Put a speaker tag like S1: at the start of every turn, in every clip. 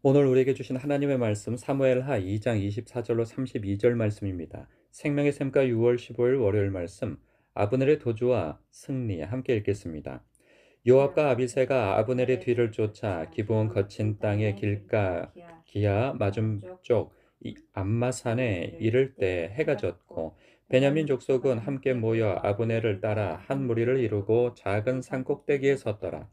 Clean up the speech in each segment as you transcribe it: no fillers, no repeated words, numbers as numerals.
S1: 오늘 우리에게 주신 하나님의 말씀 사무엘하 2장 24절로 32절 말씀입니다. 생명의 샘가 6월 15일 월요일 말씀 아브넬의 도주와 승리 함께 읽겠습니다. 요압과 아비새가 아브넬의 뒤를 쫓아 기브온 거친 땅의 길가 기아 맞은쪽 암마산에 이를 때 해가 졌고 베냐민 족속은 함께 모여 아브넬을 따라 한 무리를 이루고 작은 산 꼭대기에 섰더라.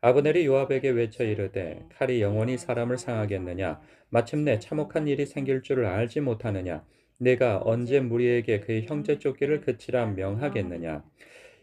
S1: 아브넬이 요압에게 외쳐 이르되 칼이 영원히 사람을 상하겠느냐 마침내 참혹한 일이 생길 줄을 알지 못하느냐 내가 언제 무리에게 그의 형제 쫓기를 그치라 명하겠느냐.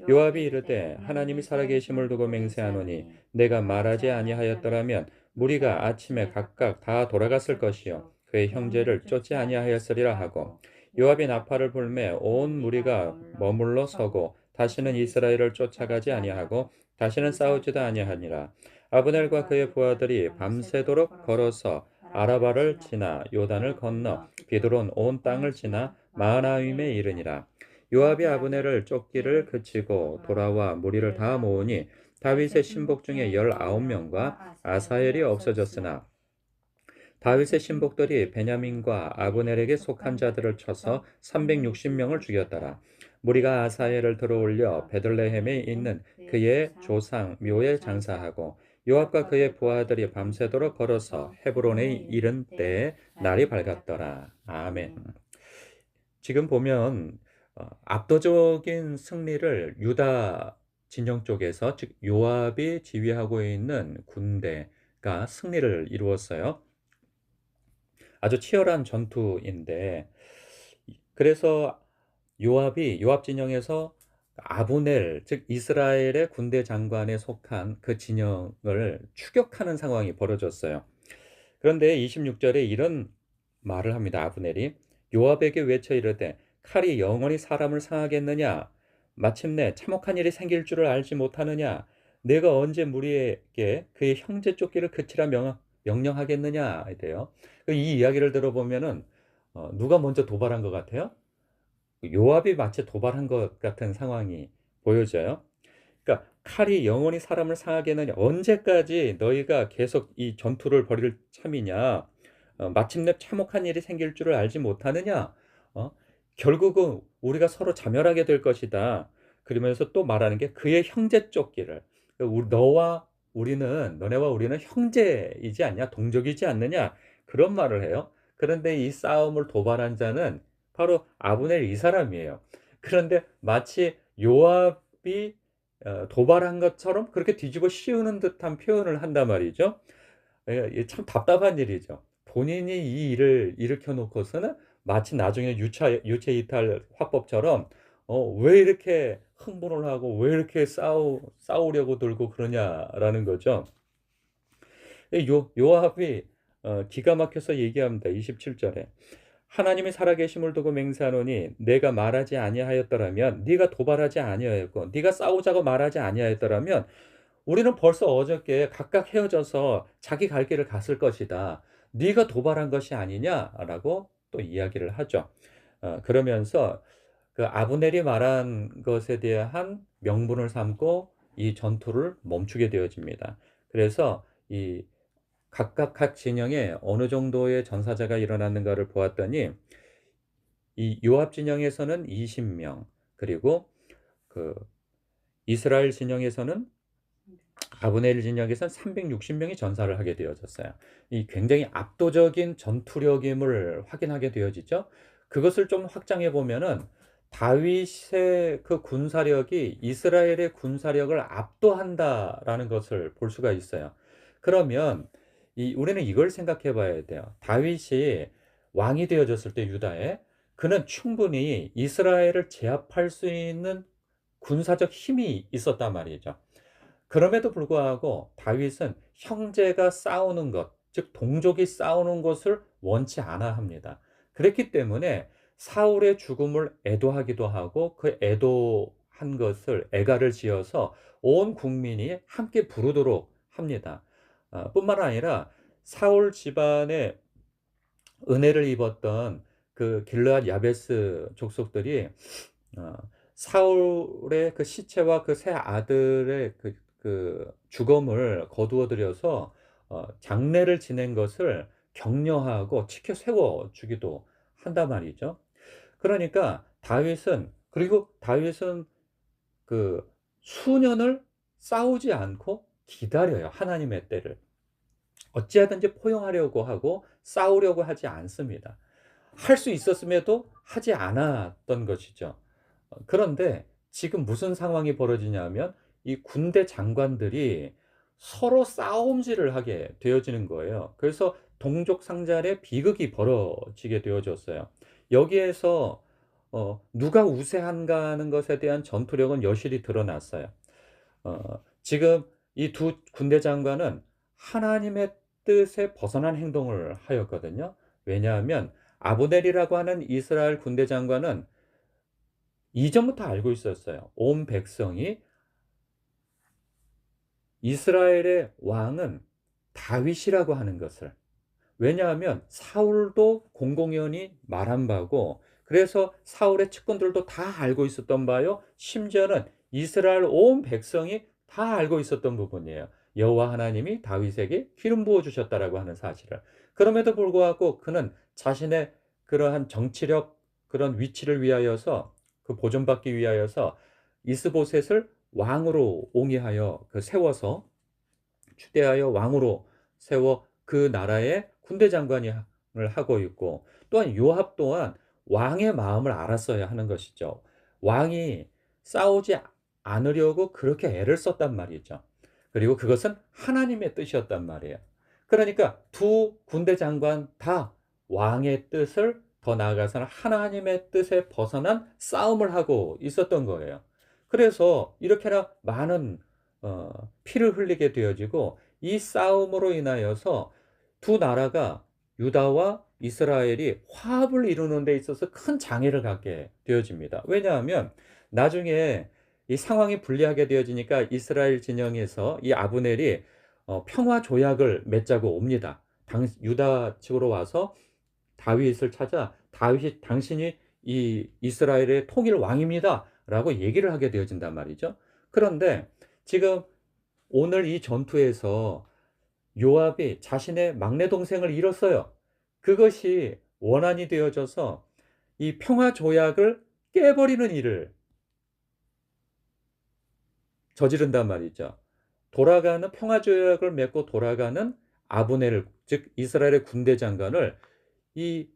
S1: 요압이 이르되 하나님이 살아계심을 두고 맹세하노니 내가 말하지 아니하였더라면 무리가 아침에 각각 다 돌아갔을 것이요 그의 형제를 쫓지 아니하였으리라 하고 요압이 나팔을 불매 온 무리가 머물러 서고 다시는 이스라엘을 쫓아가지 아니하고 다시는 싸우지도 아니하니라. 아브넬과 그의 부하들이 밤새도록 걸어서 아라바를 지나 요단을 건너 비드론 온 땅을 지나 마하나임에 이르니라. 요압이 아브넬을 쫓기를 그치고 돌아와 무리를 다 모으니 다윗의 신복 중에 19명과 아사엘이 없어졌으나 다윗의 신복들이 베냐민과 아브넬에게 속한 자들을 쳐서 360명을 죽였더라. 무리가 아사엘을 들어올려 베들레헴에 있는 그의 조상 묘에 장사하고 요압과 그의 부하들이 밤새도록 걸어서 헤브론에 이른 때에 날이 밝았더라. 아멘. 지금 보면 압도적인 승리를 유다 진영 쪽에서 즉 요압이 지휘하고 있는 군대가 승리를 이루었어요. 아주 치열한 전투인데 그래서 요압 진영에서 아브넬 즉 이스라엘의 군대 장관에 속한 그 진영을 추격하는 상황이 벌어졌어요. 그런데 26절에 이런 말을 합니다. 아브넬이 요압에게 외쳐 이르되 칼이 영원히 사람을 상하겠느냐 마침내 참혹한 일이 생길 줄을 알지 못하느냐 내가 언제 무리에게 그의 형제 쫓기를 그치라 명령하겠느냐 이래요. 이 이야기를 들어보면은 누가 먼저 도발한 것 같아요? 요압이 마치 도발한 것 같은 상황이 보여져요. 그러니까 칼이 영원히 사람을 상하게는 언제까지 너희가 계속 이 전투를 벌일 참이냐? 마침내 참혹한 일이 생길 줄을 알지 못하느냐? 어? 결국은 우리가 서로 자멸하게 될 것이다. 그러면서 또 말하는 게 그의 형제 쫓기를. 너와 너네와 우리는 형제이지 않냐? 동족이지 않느냐? 그런 말을 해요. 그런데 이 싸움을 도발한 자는 바로 아브넬 이 사람이에요. 그런데 마치 요압이 도발한 것처럼 그렇게 뒤집어 씌우는 듯한 표현을 한단 말이죠. 예, 참 답답한 일이죠. 본인이 이 일을 일으켜 놓고서는 마치 나중에 유체 이탈 화법처럼 왜 이렇게 흥분을 하고 왜 이렇게 싸우려고 들고 그러냐라는 거죠. 요압이 기가 막혀서 얘기합니다. 27절에 하나님이 살아계심을 두고 맹세하노니 내가 말하지 아니하였더라면 네가 도발하지 아니하였고 네가 싸우자고 말하지 아니하였더라면 우리는 벌써 어저께 각각 헤어져서 자기 갈 길을 갔을 것이다. 네가 도발한 것이 아니냐라고 또 이야기를 하죠. 그러면서 그 아브넬이 말한 것에 대한 명분을 삼고 이 전투를 멈추게 되어집니다. 그래서 이 각각 각 진영에 어느 정도의 전사자가 일어났는가를 보았더니 이 요압 진영에서는 20명 그리고 그 이스라엘 진영에서는 아브넬 진영에서는 360명이 전사를 하게 되어졌어요. 이 굉장히 압도적인 전투력임을 확인하게 되어지죠. 그것을 좀 확장해 보면은 다윗의 그 군사력이 이스라엘의 군사력을 압도한다라는 것을 볼 수가 있어요. 그러면 우리는 이걸 생각해 봐야 돼요. 다윗이 왕이 되어졌을 때 유다에 그는 충분히 이스라엘을 제압할 수 있는 군사적 힘이 있었단 말이죠. 그럼에도 불구하고 다윗은 형제가 싸우는 것, 즉 동족이 싸우는 것을 원치 않아 합니다. 그랬기 때문에 사울의 죽음을 애도하기도 하고 그 애도한 것을 애가를 지어서 온 국민이 함께 부르도록 합니다. 뿐만 아니라 사울 집안의 은혜를 입었던 그 길르앗 야베스 족속들이 어 사울의 그 시체와 그 세 아들의 그 죽음을 거두어 들여서 장례를 지낸 것을 격려하고 치켜 세워 주기도 한단 말이죠. 그러니까 다윗은 그 수년을 싸우지 않고 기다려요, 하나님의 때를. 어찌하든지 포용하려고 하고 싸우려고 하지 않습니다. 할 수 있었음에도 하지 않았던 것이죠. 그런데 지금 무슨 상황이 벌어지냐면 이 군대 장관들이 서로 싸움질을 하게 되어지는 거예요. 그래서 동족 상잔의 비극이 벌어지게 되어졌어요. 여기에서 누가 우세한가 하는 것에 대한 전투력은 여실히 드러났어요. 지금 이 두 군대 장관은 하나님의 뜻에 벗어난 행동을 하였거든요. 왜냐하면 아브넬이라고 하는 이스라엘 군대 장관은 이전부터 알고 있었어요. 온 백성이 이스라엘의 왕은 다윗이라고 하는 것을. 왜냐하면 사울도 공공연히 말한 바고, 그래서 사울의 측근들도 다 알고 있었던 바요. 심지어는 이스라엘 온 백성이 다 알고 있었던 부분이에요. 여호와 하나님이 다윗에게 기름 부어 주셨다라고 하는 사실을. 그럼에도 불구하고 그는 자신의 그러한 정치력, 그런 위치를 위하여서, 그 보존받기 위하여서 이스보셋을 왕으로 옹이하여 세워서, 추대하여 왕으로 세워 그 나라의 군대 장관을 하고 있고, 또한 요압 또한 왕의 마음을 알았어야 하는 것이죠. 왕이 싸우지 않으려고 그렇게 애를 썼단 말이죠. 그리고 그것은 하나님의 뜻이었단 말이에요. 그러니까 두 군대 장관 다 왕의 뜻을, 더 나아가서는 하나님의 뜻에 벗어난 싸움을 하고 있었던 거예요. 그래서 이렇게나 많은 피를 흘리게 되어지고, 이 싸움으로 인하여서 두 나라가, 유다와 이스라엘이 화합을 이루는 데 있어서 큰 장애를 갖게 되어집니다. 왜냐하면 나중에 이 상황이 불리하게 되어지니까 이스라엘 진영에서 이 아브넬이 평화 조약을 맺자고 옵니다. 유다 측으로 와서 다윗을 찾아, 다윗이 당신이 이 이스라엘의 통일 왕입니다라고 얘기를 하게 되어진단 말이죠. 그런데 지금 오늘 이 전투에서 요압이 자신의 막내 동생을 잃었어요. 그것이 원한이 되어져서 이 평화 조약을 깨버리는 일을 저지른단 말이죠. 돌아가는 평화 조약을 맺고 돌아가는 아브넬, 즉 이스라엘의 군대 장관을 이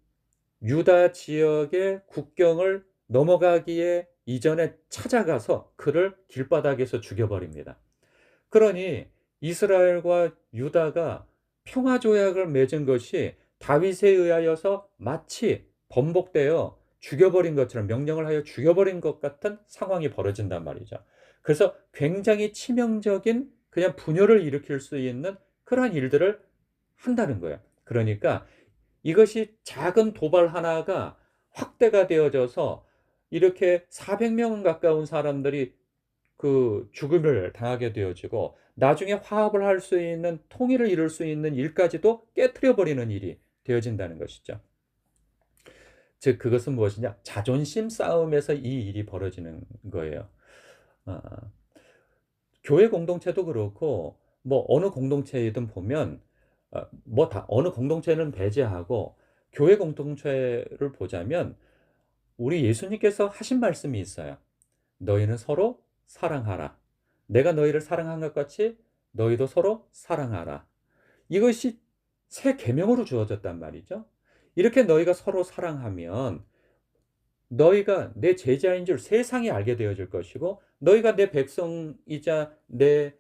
S1: 유다 지역의 국경을 넘어가기에 이전에 찾아가서 그를 길바닥에서 죽여버립니다. 그러니 이스라엘과 유다가 평화 조약을 맺은 것이 다윗에 의하여서 마치 번복되어 죽여버린 것처럼, 명령을 하여 죽여버린 것 같은 상황이 벌어진단 말이죠. 그래서 굉장히 치명적인 그냥 분열을 일으킬 수 있는 그러한 일들을 한다는 거예요. 그러니까 이것이 작은 도발 하나가 확대가 되어져서 이렇게 400명 가까운 사람들이 그 죽음을 당하게 되어지고, 나중에 화합을 할 수 있는, 통일을 이룰 수 있는 일까지도 깨트려 버리는 일이 되어진다는 것이죠. 즉 그것은 무엇이냐? 자존심 싸움에서 이 일이 벌어지는 거예요. 어, 교회 공동체도 그렇고 뭐 어느 공동체이든 보면 뭐 다 어느 공동체는 배제하고 교회 공동체를 보자면 우리 예수님께서 하신 말씀이 있어요. 너희는 서로 사랑하라. 내가 너희를 사랑한 것 같이 너희도 서로 사랑하라. 이것이 새 계명으로 주어졌단 말이죠. 이렇게 너희가 서로 사랑하면 너희가 내 제자인 줄 세상이 알게 되어질 것이고, 너희가 내 백성이자 내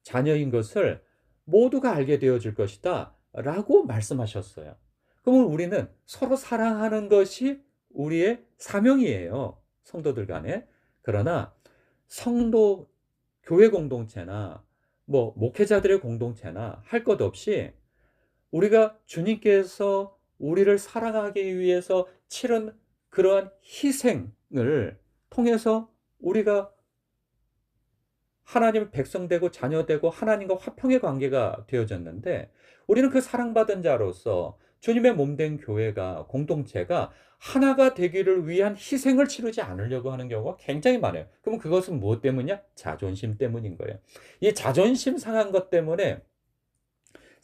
S1: 자녀인 것을 모두가 알게 되어질 것이다 라고 말씀하셨어요. 그러면 우리는 서로 사랑하는 것이 우리의 사명이에요, 성도들 간에. 그러나 성도, 교회 공동체나 뭐 목회자들의 공동체나 할 것 없이 우리가 주님께서 우리를 사랑하기 위해서 치른 그러한 희생을 통해서 우리가 하나님의 백성 되고 자녀 되고 하나님과 화평의 관계가 되어졌는데, 우리는 그 사랑받은 자로서 주님의 몸된 교회가, 공동체가 하나가 되기를 위한 희생을 치르지 않으려고 하는 경우가 굉장히 많아요. 그럼 그것은 무엇 때문이냐? 자존심 때문인 거예요. 이 자존심 상한 것 때문에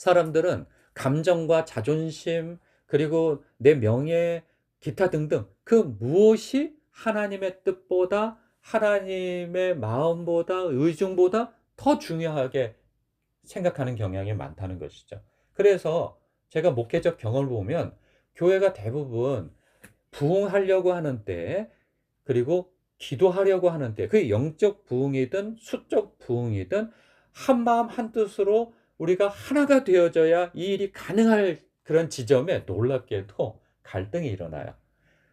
S1: 사람들은 감정과 자존심 그리고 내 명예 기타 등등 그 무엇이 하나님의 뜻보다 하나님의 마음보다 의중보다 더 중요하게 생각하는 경향이 많다는 것이죠. 그래서 제가 목회적 경험을 보면 교회가 대부분 부흥하려고 하는 때 그리고 기도하려고 하는 때 그게 영적 부흥이든 수적 부흥이든 한마음 한뜻으로 우리가 하나가 되어져야 이 일이 가능할 그런 지점에 놀랍게도 갈등이 일어나요.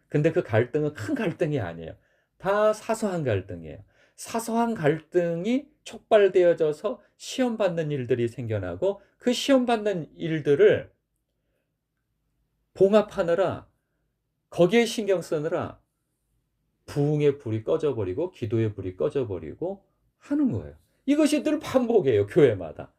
S1: 근데 그 갈등은 큰 갈등이 아니에요. 다 사소한 갈등이에요. 사소한 갈등이 촉발되어져서 시험받는 일들이 생겨나고 그 시험받는 일들을 봉합하느라 거기에 신경 쓰느라 부흥의 불이 꺼져 버리고 기도의 불이 꺼져 버리고 하는 거예요. 이것이 늘 반복이에요, 교회마다.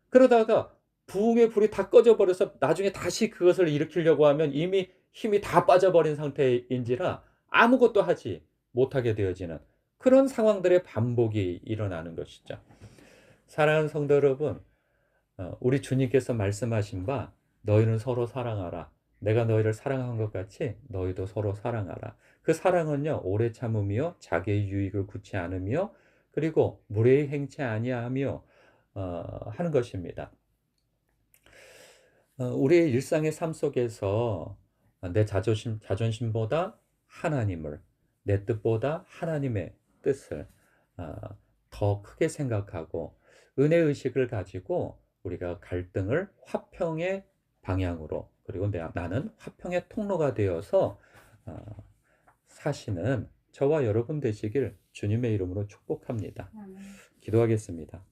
S1: 그러다가 부흥의 불이 다 꺼져 버려서 나중에 다시 그것을 일으키려고 하면 이미 힘이 다 빠져버린 상태인지라 아무것도 하지 못하게 되어지는 그런 상황들의 반복이 일어나는 것이죠. 사랑하는 성도 여러분, 우리 주님께서 말씀하신 바 너희는 서로 사랑하라. 내가 너희를 사랑한 것 같이 너희도 서로 사랑하라. 그 사랑은요 오래 참으며 자기의 유익을 굳지 않으며 그리고 무례히 행치 아니하며 하는 것입니다. 우리의 일상의 삶 속에서 내 자존심보다 하나님을 내 뜻보다 하나님의 뜻을 더 크게 생각하고 은혜 의식을 가지고 우리가 갈등을 화평의 방향으로 그리고 나는 화평의 통로가 되어서 사시는 저와 여러분 되시길 주님의 이름으로 축복합니다. 기도하겠습니다.